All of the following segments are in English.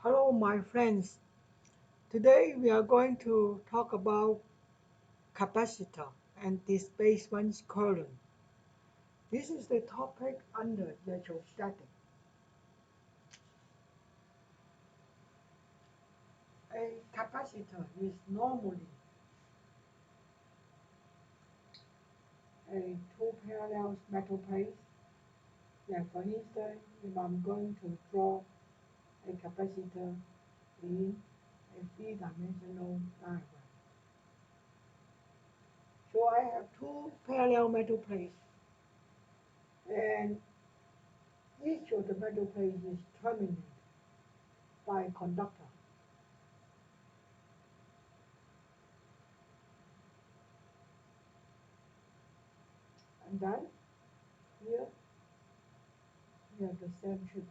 Hello, my friends. Today we are going to talk about capacitor and displacement current. This is the topic under electrostatic. A capacitor is normally a two parallel metal plates. Yeah, for instance, if I'm going to draw a capacitor in a three-dimensional diagram. So I have two parallel metal plates, and each of the metal plates is terminated by a conductor. And then here we have the same treatment.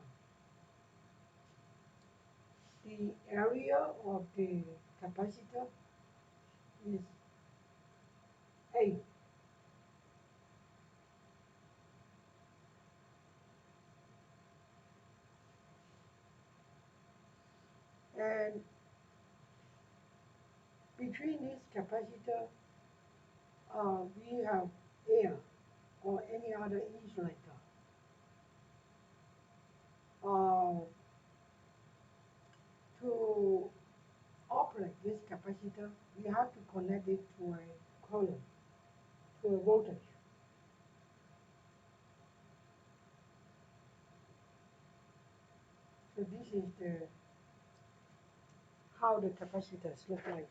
The area of the capacitor is A, and between this capacitor we have air or any other insulator. Uh, to operate this capacitor, we have to connect it to a current, to a voltage. So this is the how the capacitors look like.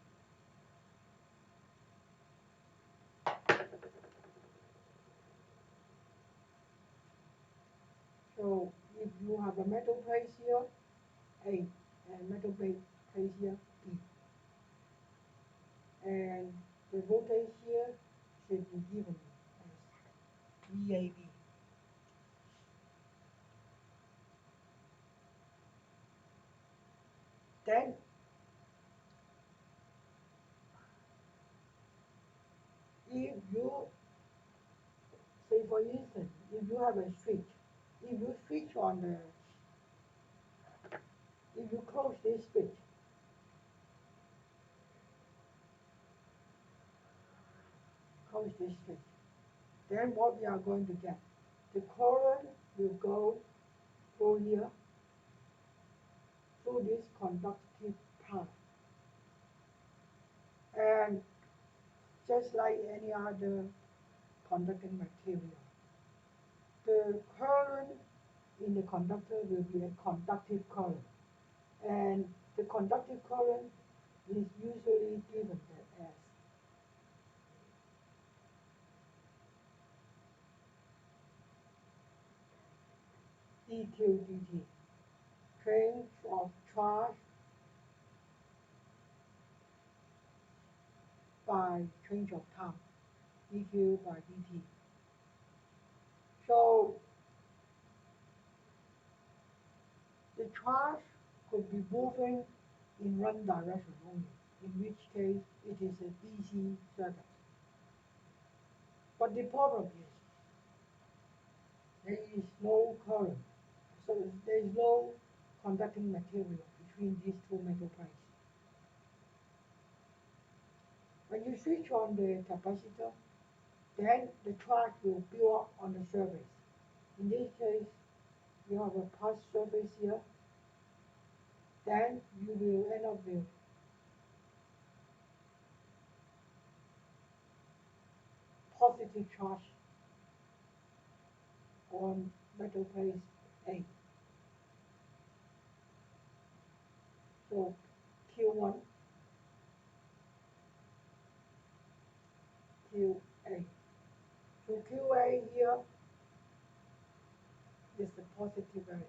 So if you have a metal plate here, A, and metal plate here, B, and the voltage here should be given as VAB. Then, if you, say for instance, if you have a switch, if you switch on the, if you close this switch, close this switch, then what we are going to get? The current will go through here, through this conductive path. And just like any other conducting material, the current in the conductor will be a conductive current. And the conductive current is usually given as dq dt, change of charge by change of time, dq by dt. So the charge could be moving in one direction only, in which case it is a DC circuit. But the problem is there is no current, so there is no conducting material between these two metal plates. When you switch on the capacitor, then the charge will build up on the surface. In this case, you have a plus surface here, then you will end up with positive charge on metal plate A. So Q1, QA. So QA here is the positive value.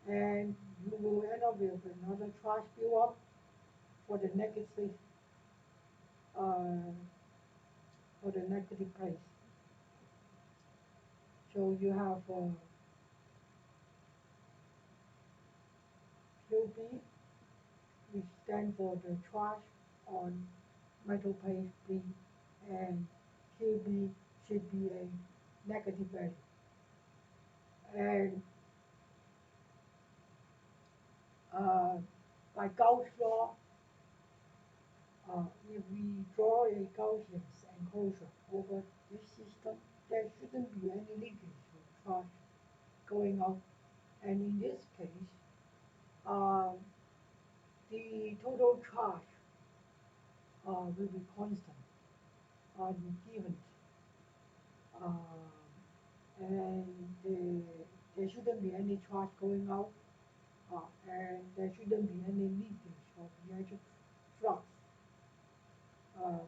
And you will end up with another charge build up for the negative uh, place. So you have QB, which stands for the charge on metal plate B, and QB should be a negative value. And by Gauss law, if we draw a Gaussian enclosure over this system, there shouldn't be any leakage of charge going out. And in this case, um, the total charge will be constant given, um, and there shouldn't be any charge going out, and there shouldn't be any leakage of electric flux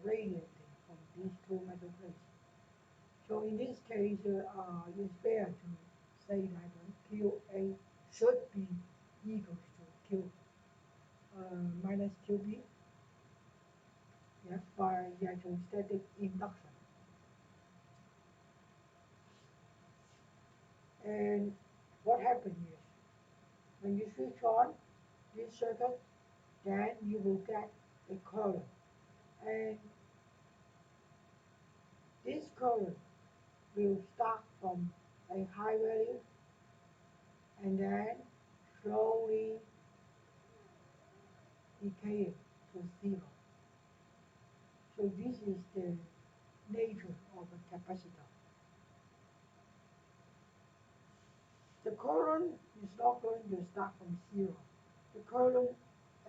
radiating from these two metal plates. So in this case, it's fair to say that QA should be equals to Q minus QB, yes, by electrostatic induction. And what happens is, when you switch on this circuit, then you will get a current. And this current will start from a high value and then slowly decay to zero. So this is the nature of a capacitor. The current is not going to start from zero. The current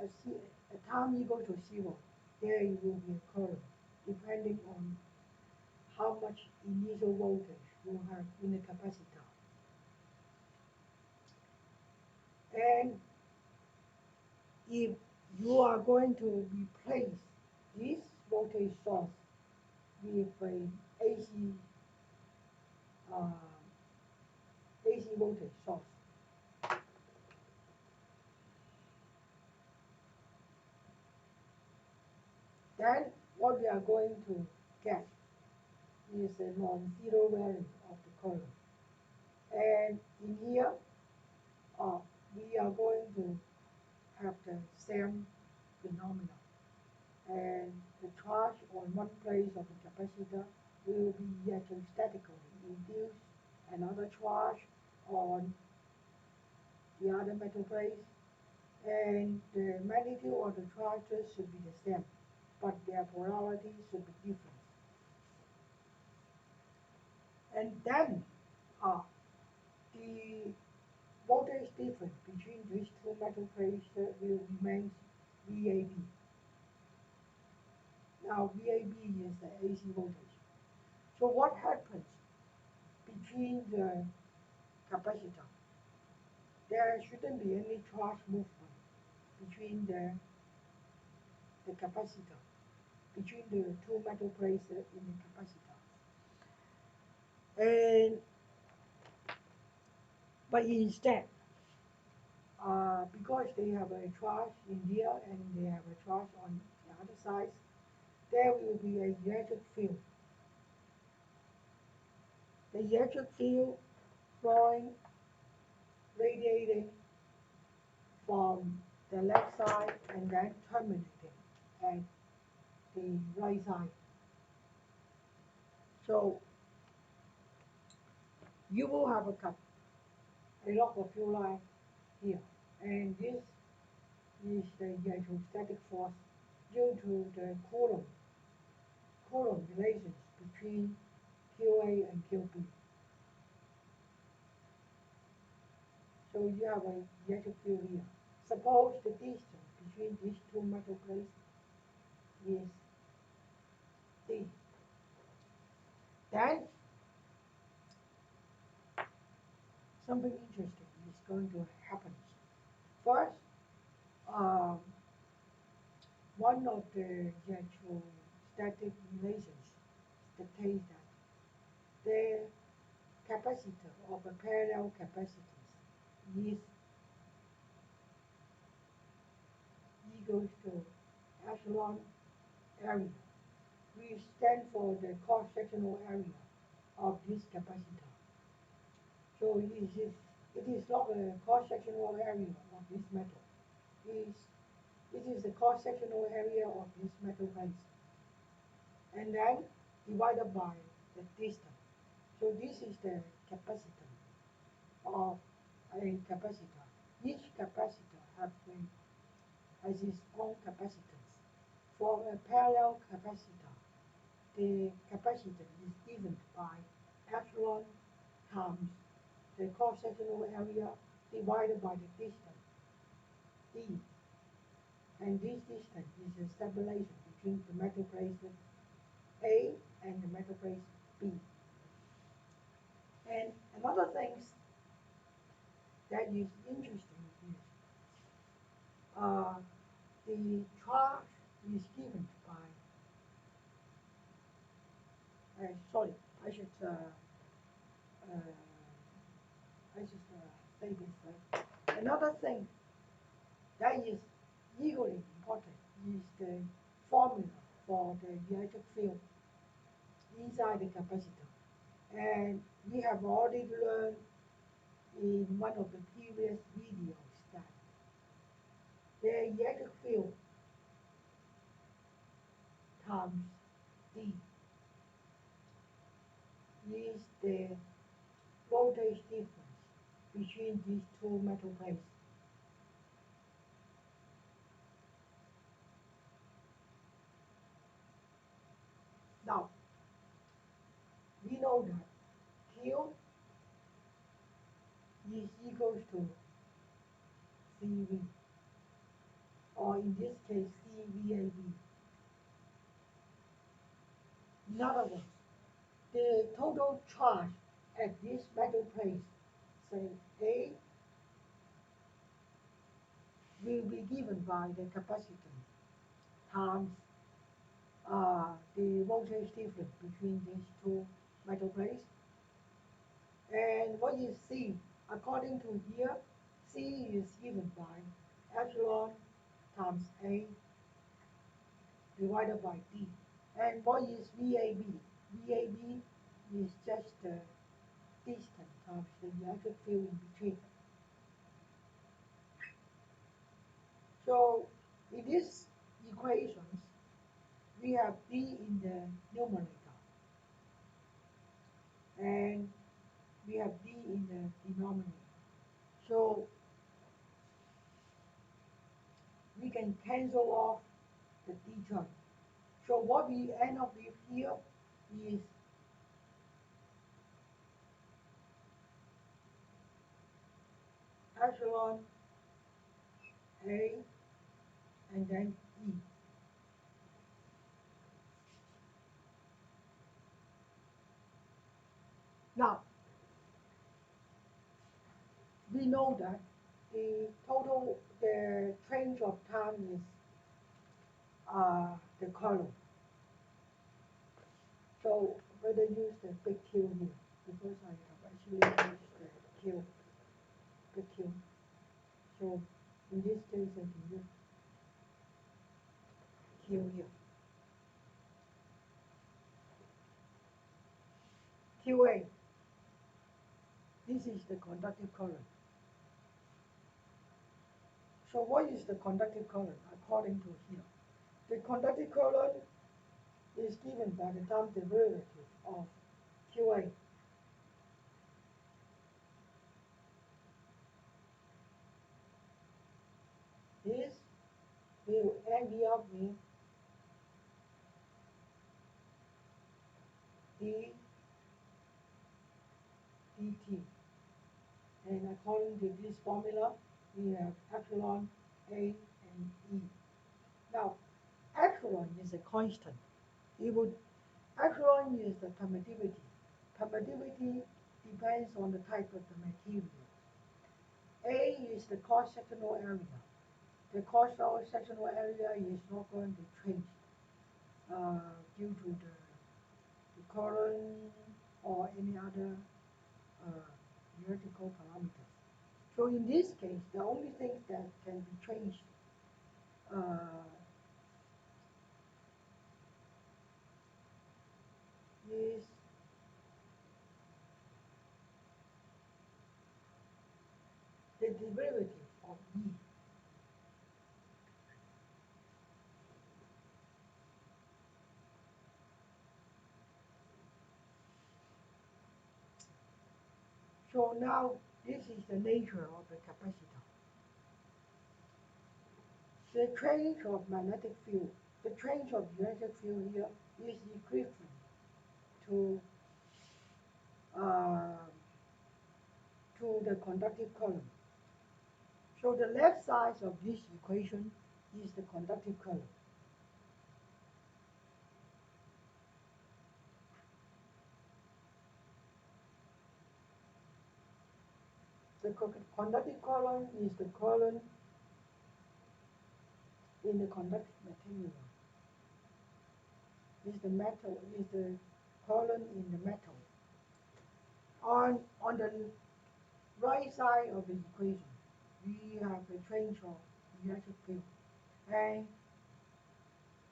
at time equal to zero, there will be a current depending on how much initial voltage you have in the capacitor. And if you are going to replace this voltage source with a uh, AC voltage source, then what we are going to get is a non-zero value of the current. And in here, uh, we are going to have the same phenomenon. And the charge on one place of the capacitor will be electrostatically induced another charge on the other metal plate, and the magnitude of the charges should be the same, but their polarity should be different. And then the voltage difference between these two metal plates will remain VAB. Now VAB is the AC voltage. So what happens between the capacitor? There shouldn't be any charge movement between the capacitor, between the two metal plates in the capacitor. And but instead, because they have a charge in here and they have a charge on the other side, there will be a electric field. The electric field flowing, radiating from the left side and then terminating at the right side. So you will have a lot of fuel line here, and this is the electrostatic force due to the Coulomb relations between QA and QB. So you have a electric field here. Suppose the distance between these two metal plates is D. Then something interesting is going to happen. First, um, one of the electrostatic relations dictates that the capacitor of a parallel capacitance is equals to epsilon area, which stands for the cross-sectional area of this capacitor. So it is not a cross-sectional area of this metal. It is the cross-sectional area of this metal plate, and then divided by the distance. So this is the capacitance of a capacitor. Each capacitor has a has its own capacitance. For a parallel capacitor, the capacitance is given by epsilon times the cross-sectional area divided by the distance d, and this distance is a separation between the metal plate A and the metal plate B. And another thing that is interesting is uh, the charge is given by, sorry, I should uh, say this right. Another thing that is equally important is the formula for the electric field inside the capacitor. And we have already learned in one of the previous videos that the electric field times D is the voltage difference between these two metal plates. Now, we know that Q is equals to CV, or in this case CVAB. In other words, the total charge at this metal plate, say A, will be given by the capacitance times the voltage difference between these two metal plates. And what is C? According to here, C is given by epsilon times A divided by D. And what is VAB? VAB is just the distance times the electric field in between. So in these equations, we have D in the numerator and we have D in the denominator. So we can cancel off the D term. So what we end up with here is epsilon A and then E. Now, we know that the change of time is the column. So better use the big Q here because I have actually used the Q, big Q. So in this case, I can use Q here. QA, this is the conductive current. So what is the conductive current according to here? The conductive current is given by the time derivative of QA. This will end up with d dt. And according to this formula, we have epsilon A and E. Now, epsilon is a constant. Epsilon is the permittivity. Permittivity depends on the type of the material. A is the cross-sectional area. The cross-sectional area is not going to change due to the current or any other electrical parameters. So in this case, the only thing that can be changed is the derivative of E. So now this is the nature of the capacitor. The change of magnetic field, the change of electric field here is equivalent to uh, the conductive current. So the left side of this equation is the conductive current. The conductive current is the current in the conductive material. Is the metal, is the current in the metal. On the right side of the equation, we have the change of electric field. And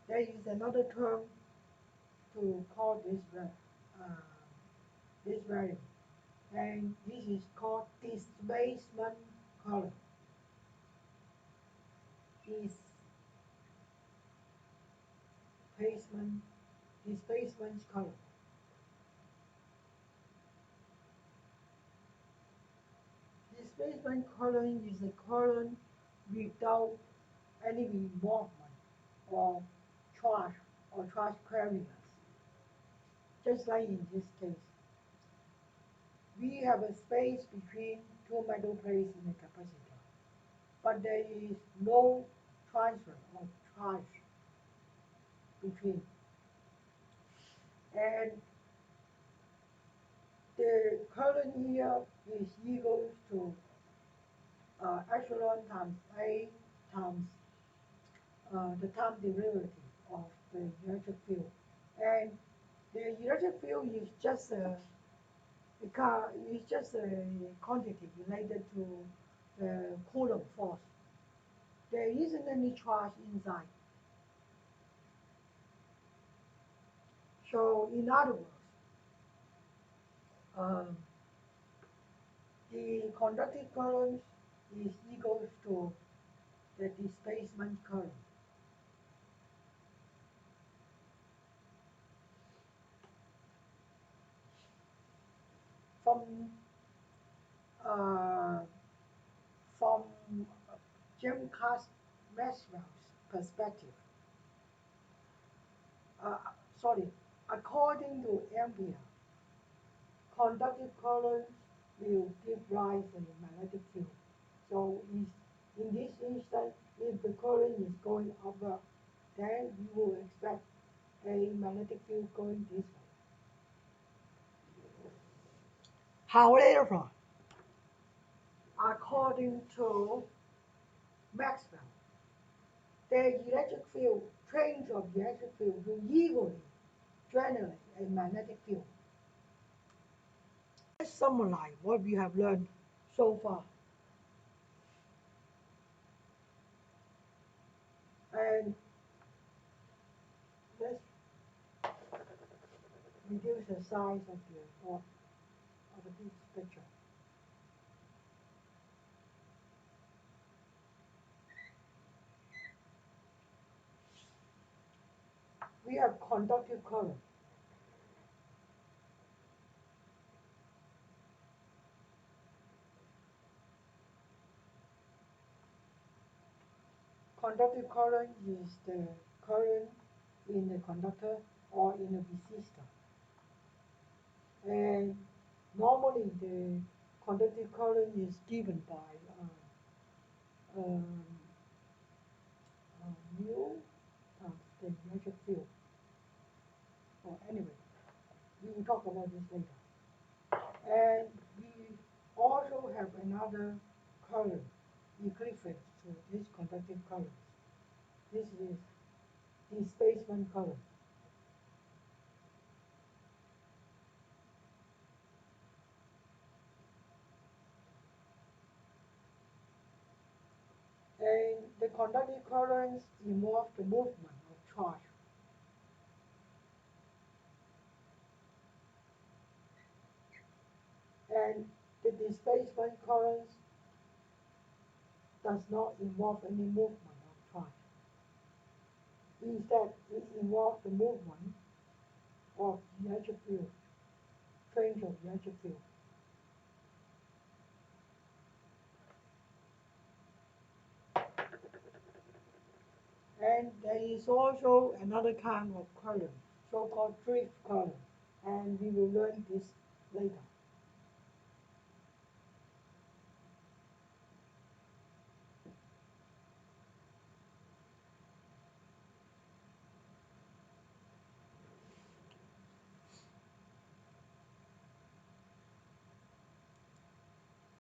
there is another term to call this value. And this is called displacement current. Displacement, displacement current. Displacement current is a current without any involvement of charge or charge carriers. Just like in this case, we have a space between two metal plates in a capacitor, but there is no transfer of charge between. And the current here is equal to epsilon times A times the time derivative of the electric field. And the electric field is just a quantity related to the Coulomb force. There isn't any charge inside. So in other words, um, the conductive current is equal to the displacement current. From uh, from James Maxwell's perspective, uh, sorry, according to Ampere, conductive current will give rise to a magnetic field. So in this instance, if the current is going upward, then you will expect a magnetic field going this way. However, according to Maxwell, the electric field, change of the electric field will equally generate a magnetic field. Let's summarize what we have learned so far. And let's reduce the size of this picture. We have conductive current. Conductive current is the current in the conductor or in a resistor. And normally the conductive current is given by um, mu times the electric field. Or anyway, we will talk about this later. And we also have another current equivalent to this conductive current. This is displacement current. And the conductive currents involve the movement of charge. And the displacement currents does not involve any movement of charge. Instead, it involves the movement of the electric field, change of the electric field. And there is also another kind of current, so-called drift current, and we will learn this later.